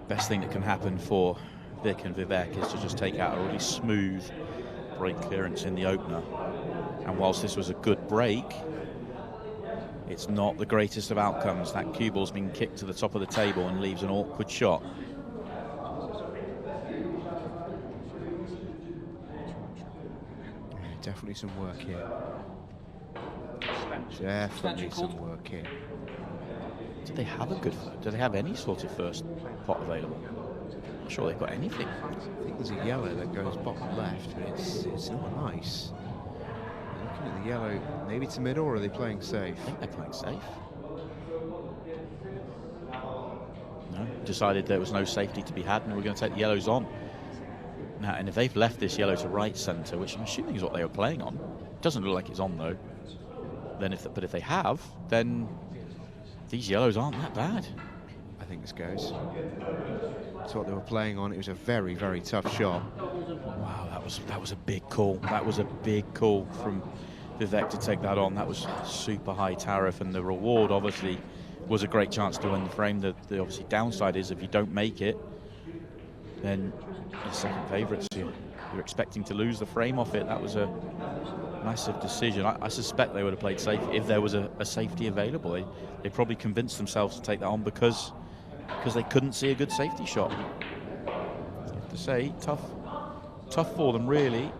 Best thing that can happen for Vic and Vivek is to just take out a really smooth break clearance in the opener. And whilst this was a good break, it's not the greatest of outcomes. That cue ball's been kicked to the top of the table and leaves an awkward shot. Yeah, definitely some work here. Definitely some work here. Do they have do they have any sort of first pot available? I'm sure they've got anything. I think there's a yellow that goes bottom left, but it's not nice. Looking at the yellow, maybe to middle, or are they playing safe? I think they're playing safe. No, decided there was no safety to be had, and we're going to take the yellows on. Now, and if they've left this yellow to right centre, which I'm assuming is what they were playing on, doesn't look like it's on though. Then but if they have, then these yellows aren't that bad. I think this goes. That's what they were playing on. It was a very, very tough shot. Wow, that was a big call. That was a big call from Vivek to take that on. That was super high tariff, and the reward obviously was a great chance to win the frame. The obviously downside is if you don't make it, then you're second favourites. You're expecting to lose the frame off it. That was a massive decision. I suspect they would have played safe if there was a safety available. They probably convinced themselves to take that on because they couldn't see a good safety shot. I have to say, tough for them, really.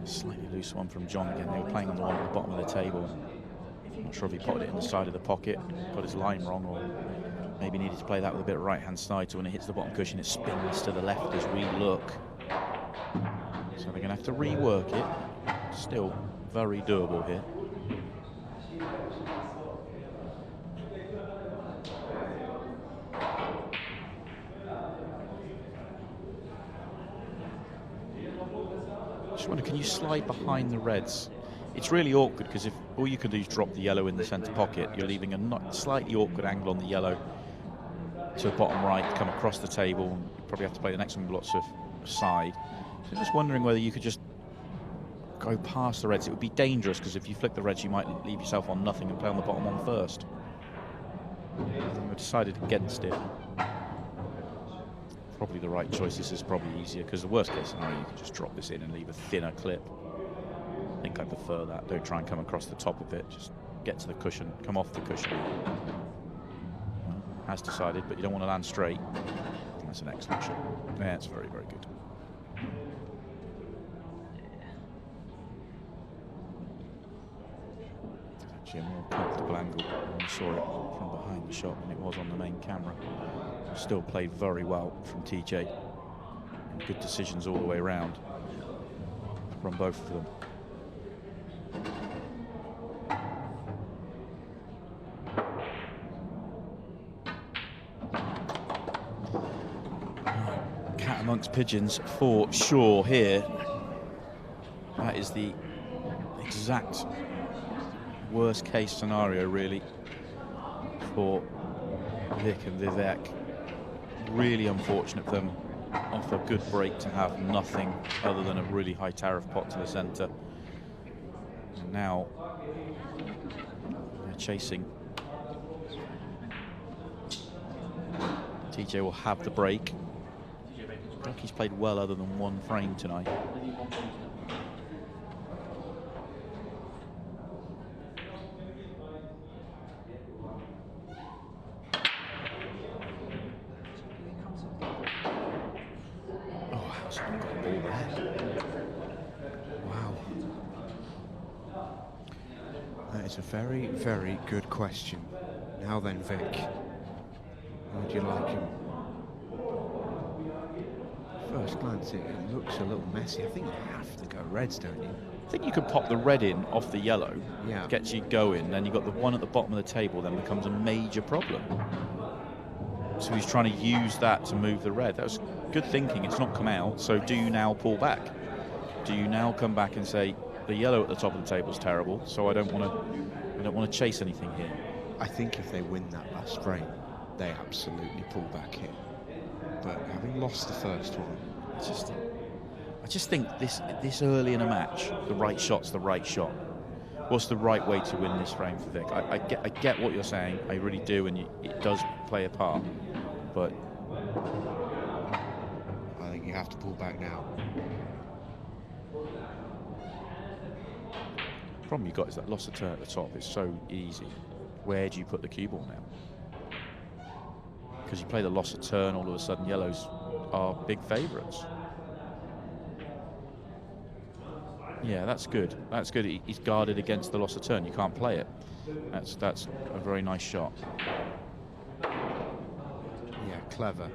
Slightly loose one from John again. They were playing on the one at the bottom of the table. Not sure if he potted it in the side of the pocket, got his line wrong, or maybe needed to play that with a bit of right-hand side, so when it hits the bottom cushion, it spins to the left as we look. So they're going to have to rework it. Still very doable here. Just wonder, can you slide behind the reds? It's really awkward because if all you can do is drop the yellow in the centre pocket, you're leaving a slightly awkward angle on the yellow to the bottom right, come across the table, and you probably have to play the next one with lots of side. So just wondering whether you could just go past the reds. It would be dangerous because if you flick the reds, you might leave yourself on nothing and play on the bottom one first. I decided against it. Probably the right choice. This is probably easier because the worst case scenario, you can just drop this in and leave a thinner clip. I think I prefer that. Don't try and come across the top of it. Just get to the cushion, come off the cushion. Well, has decided, but you don't want to land straight. That's an excellent shot. Yeah, it's very, very good. It's actually a more comfortable angle when you saw it from behind the shot than it was on the main camera. Still played very well from TJ. And good decisions all the way around from both of them. Cat amongst pigeons for sure here. That is the exact worst case scenario really for Vic and Vivek. Really unfortunate for them off a good break to have nothing other than a really high tariff pot to the centre. And now they're chasing. TJ will have the break. I think he's played well other than one frame tonight. It's a very, very good question. Now then, Vic, how would you like him? First glance, it looks a little messy. I think you have to go reds, don't you? I think you could pop the red in off the yellow, yeah. Gets you going, then you've got the one at the bottom of the table, then becomes a major problem. So he's trying to use that to move the red. That was good thinking. It's not come out, so do you now pull back? Do you now come back and say, the yellow at the top of the table is terrible, so I don't want to chase anything here. I think if they win that last frame, they absolutely pull back here. But having lost the first one, I just think this early in a match, the right shot's the right shot. What's the right way to win this frame for Vic? I get what you're saying. I really do, and it does play a part. But I think you have to pull back now. The problem you've got is that loss of turn at the top is so easy. Where do you put the cue ball now? Because you play the loss of turn, all of a sudden yellows are big favourites. Yeah, that's good. That's good. He's guarded against the loss of turn. You can't play it. That's a very nice shot. Yeah, clever.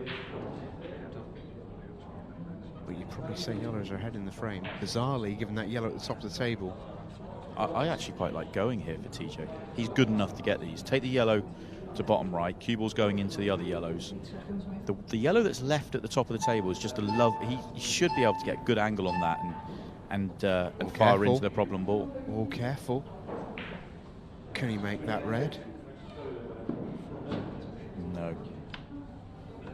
But you'd probably say yellows are ahead in the frame. Bizarrely, given that yellow at the top of the table. I actually quite like going here for TJ. He's good enough to get these. Take the yellow to bottom right. Cue ball's going into the other yellows. The yellow that's left at the top of the table is just a love. He should be able to get a good angle on that and fire into the problem ball. Oh, careful. Can he make that red? No.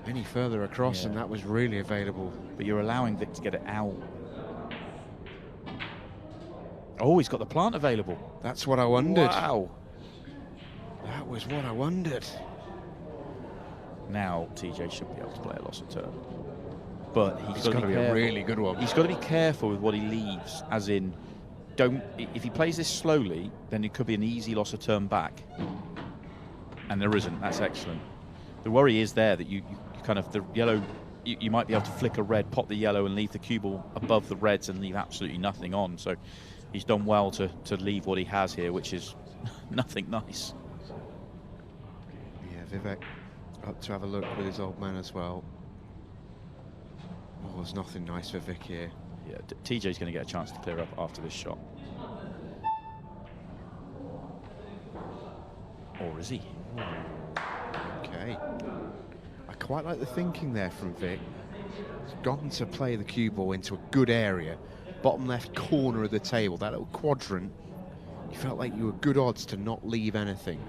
Any further across, Yeah. and that was really available. But you're allowing Vic to get it out. Oh, he's got the plant available. That's what I wondered. Wow. That was what I wondered. Now TJ should be able to play a loss of turn. But he's It's got to be a really good one. He's got to be careful with what he leaves, as in, if he plays this slowly, then it could be an easy loss of turn back. And there isn't. That's excellent. The worry is there that you kind of, the yellow, you might be able to flick a red, pop the yellow and leave the cue ball above the reds and leave absolutely nothing on. So he's done well to leave what he has here, which is nothing nice. Yeah, Vivek up to have a look with his old man as well. Oh, there's nothing nice for Vic here. Yeah, TJ's going to get a chance to clear up after this shot. Or is he? Okay. I quite like the thinking there from Vic. He's gone to play the cue ball into a good area. Bottom left corner of the table, that little quadrant. You felt like you were good odds to not leave anything.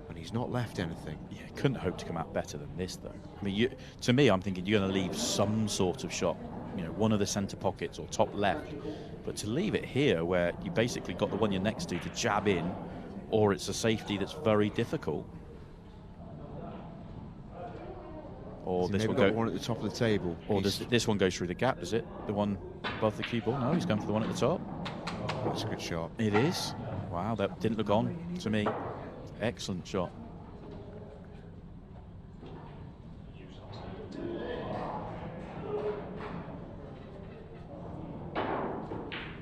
And he's not left anything. Yeah, couldn't hope to come out better than this, though. I mean, to me, I'm thinking you're going to leave some sort of shot, you know, one of the centre pockets or top left. But to leave it here, where you basically got the one you're next to jab in, or it's a safety that's very difficult. Or So this maybe one got one at the top of the table. Or does this one goes through the gap, does it? The one above the cue ball? No, he's going for the one at the top. Oh, that's a good shot. It is. Wow, that didn't look on to me. Excellent shot.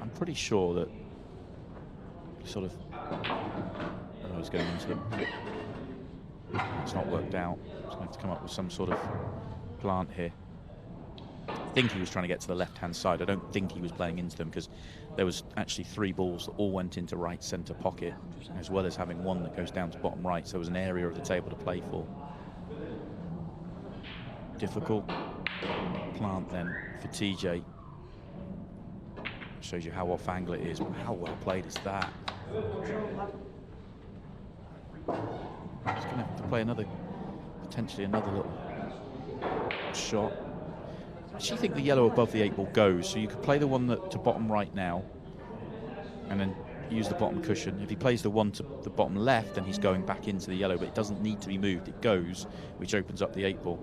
I'm pretty sure that sort of, I don't know, he's going into him. It's not worked out. He's going to have to come up with some sort of plant here. I think he was trying to get to the left-hand side. I don't think he was playing into them, because there was actually 3 balls that all went into right centre pocket, as well as having one that goes down to bottom right. So there was an area of the table to play for. Difficult plant then for TJ. Shows you how off angle it is. How well played is that? He's going to have to play potentially another little shot. I actually think the yellow above the 8 ball goes, so you could play the one to bottom right now and then use the bottom cushion. If he plays the one to the bottom left, then he's going back into the yellow, but it doesn't need to be moved. It goes, which opens up the 8 ball.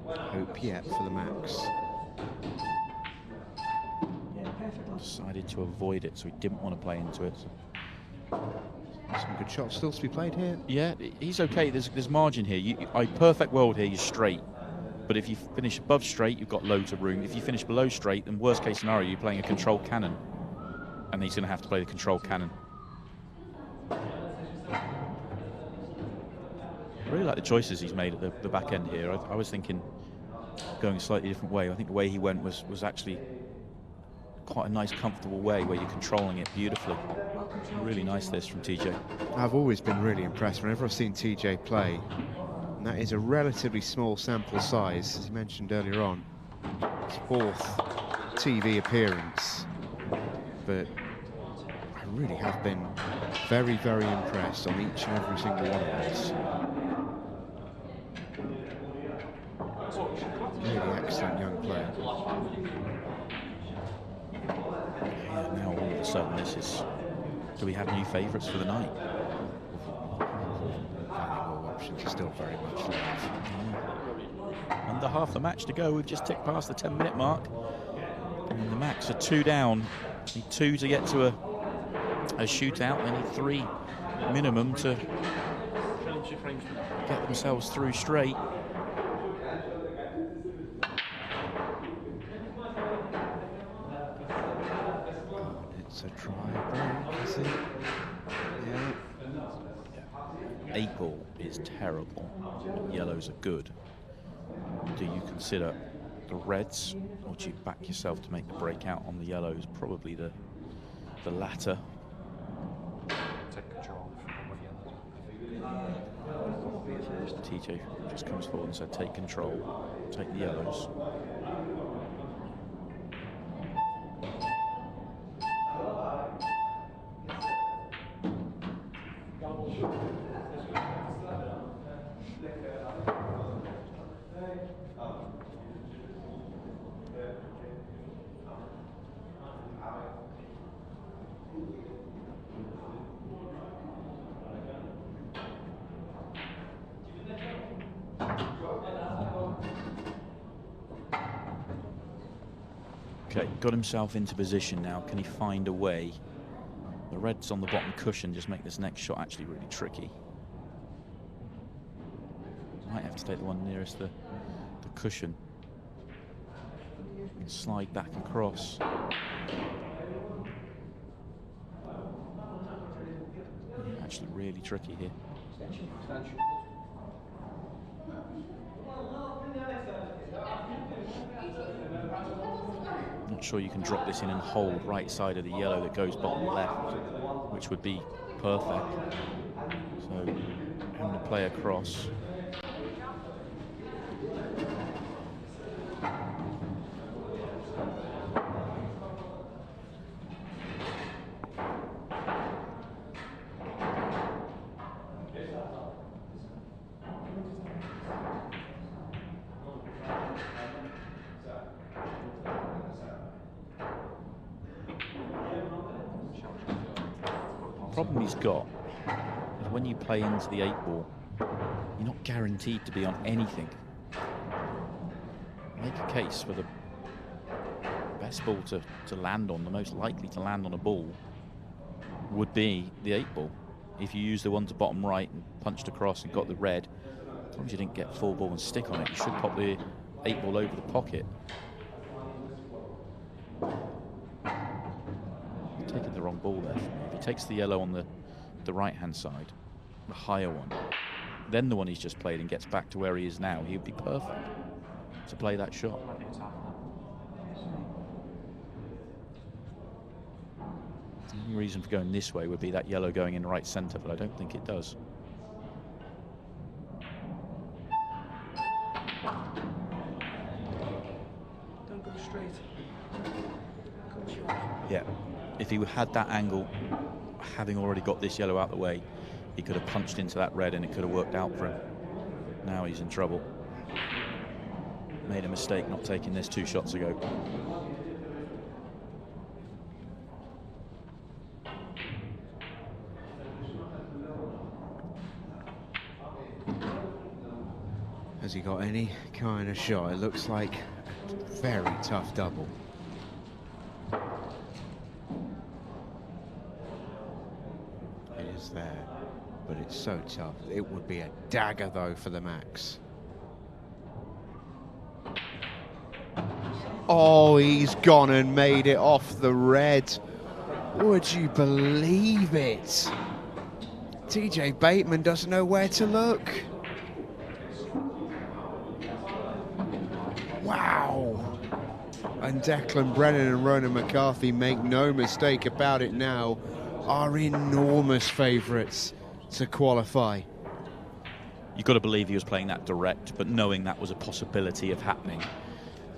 Hope yet for the max. Decided to avoid it, so he didn't want to play into it. Some good shots still to be played here. Yeah, he's okay. There's margin here. A perfect world here, you're straight. But if you finish above straight, you've got loads of room. If you finish below straight, then worst case scenario, you're playing a controlled cannon. And he's going to have to play the controlled cannon. I really like the choices he's made at the back end here. I was thinking going a slightly different way. I think the way he went was actually quite a nice, comfortable way where you're controlling it beautifully. Really nice this from TJ. I've always been really impressed whenever I've seen TJ play. And that is a relatively small sample size, as you mentioned earlier on. His 4th TV appearance. But I really have been very, very impressed on each and every single one of these. Really excellent young player. sudden this is, do we have new favourites for the night? All options are still very much live. Under half the match to go. We've just ticked past the 10-minute mark. And the Macs are 2 down. Need 2 to get to a shootout. They need 3 minimum to get themselves through straight. It's a try break, is it? Yeah. 8 ball is terrible. Yellows are good. Do you consider the reds, or do you back yourself to make the breakout on the yellows? Probably the latter. Take control of TJ just comes forward and said, take control, take the yellows. Okay, got himself into position now. Can he find a way? The reds on the bottom cushion just make this next shot actually really tricky. Might have to take the one nearest the cushion. And slide back across. Actually really tricky here. Not sure you can drop this in and hold right side of the yellow that goes bottom left, which would be perfect. So having to play across. Problem he's got is when you play into the 8 ball, you're not guaranteed to be on anything. Make a case for the best ball to land on, the most likely to land on a ball would be the 8 ball. If you use the one to bottom right and punched across and got the red, as long as you didn't get 4 ball and stick on it, you should pop the 8 ball over the pocket. Taking the wrong ball there. If he takes the yellow on the right-hand side, the higher one, then the one he's just played and gets back to where he is now, he would be perfect to play that shot. The only reason for going this way would be that yellow going in right centre, but I don't think it does. Don't go straight. Yeah. If he had that angle, having already got this yellow out the way, he could have punched into that red and it could have worked out for him. Now he's in trouble. Made a mistake not taking this 2 shots ago. Has he got any kind of shot? It looks like a very tough double. There, but it's so tough. It would be a dagger though for the Macs. Oh, he's gone and made it off the red. Would you believe it? Teejay Bateman doesn't know where to look. Wow. And Declan, Brennan and Ronan McCarthy, make no mistake about it now, are enormous favourites to qualify. You've got to believe he was playing that direct, but knowing that was a possibility of happening.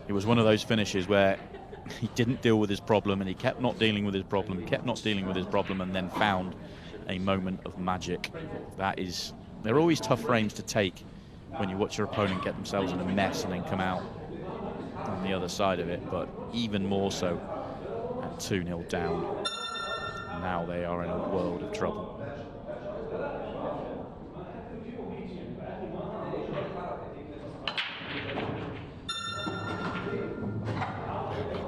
It was one of those finishes where he didn't deal with his problem and he kept not dealing with his problem, kept not dealing with his problem, and then found a moment of magic. They're always tough frames to take when you watch your opponent get themselves in a mess and then come out on the other side of it, but even more so at 2-0 down. Now they are in a world of trouble.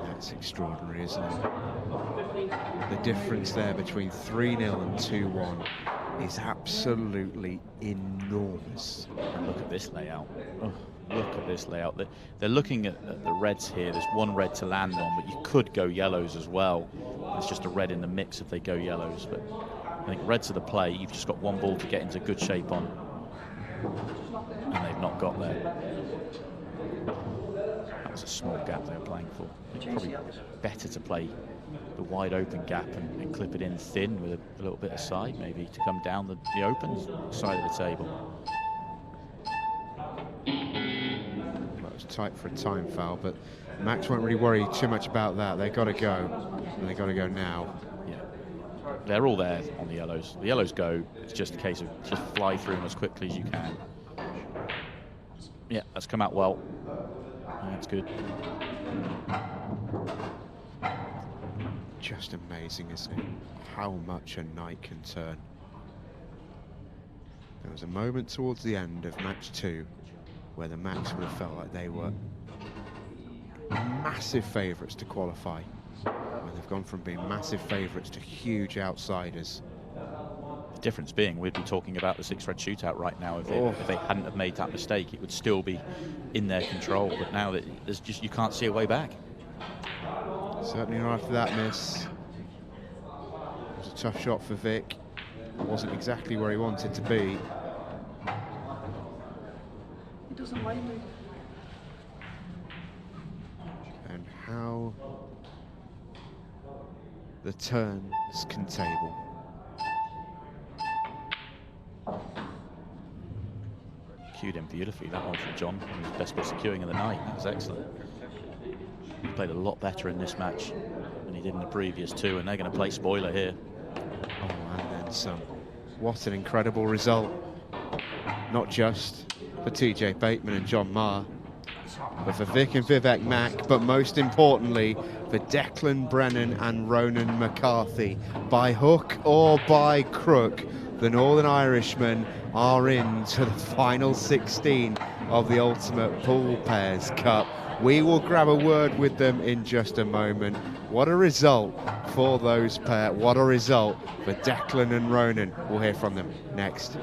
That's extraordinary, isn't it? The difference there between 3-0 and 2-1 is absolutely enormous. And look at this layout. Oh, look at this layout. They're looking at the reds here. There's one red to land on, but you could go yellows as well. It's just a red in the mix if they go yellows. But I think reds are the play. You've just got one ball to get into good shape on. And they've not got there. That was a small gap they were playing for. Probably better to play the wide open gap and clip it in thin with a little bit of side, maybe, to come down the open side of the table. Well, it was tight for a time foul, but Max won't really worry too much about that. They've got to go, and they've got to go now. Yeah, they're all there on the yellows. The yellows go. It's just a case of just fly through them as quickly as you can. Yeah, that's come out well. That's good. Just amazing, isn't it? How much a night can turn. There was a moment towards the end of match 2 where the Max would have felt like they were massive favourites to qualify. And they've gone from being massive favourites to huge outsiders. The difference being, we'd be talking about the 6 red shootout right now. If they hadn't have made that mistake, it would still be in their control. But now that there's just, you can't see a way back. Certainly not after that miss. It was a tough shot for Vic. Wasn't exactly where he wanted to be. He doesn't like me. And how the turns can table. Cued him beautifully, that one from John. He was best bit securing of the night. That was excellent. He played a lot better in this match than he did in the previous 2, and they're going to play spoiler here. Oh, and then some. What an incredible result. Not just for Teejay Bateman and John Maher, but for Vic and Vivek Makh, but most importantly for Declan, Brennan and Ronan McCarthy. By hook or by crook, the Northern Irishmen are into the final 16 of the Ultimate Pool Pairs Cup. We will grab a word with them in just a moment. What a result for those pair. What a result for Declan and Ronan. We'll hear from them next.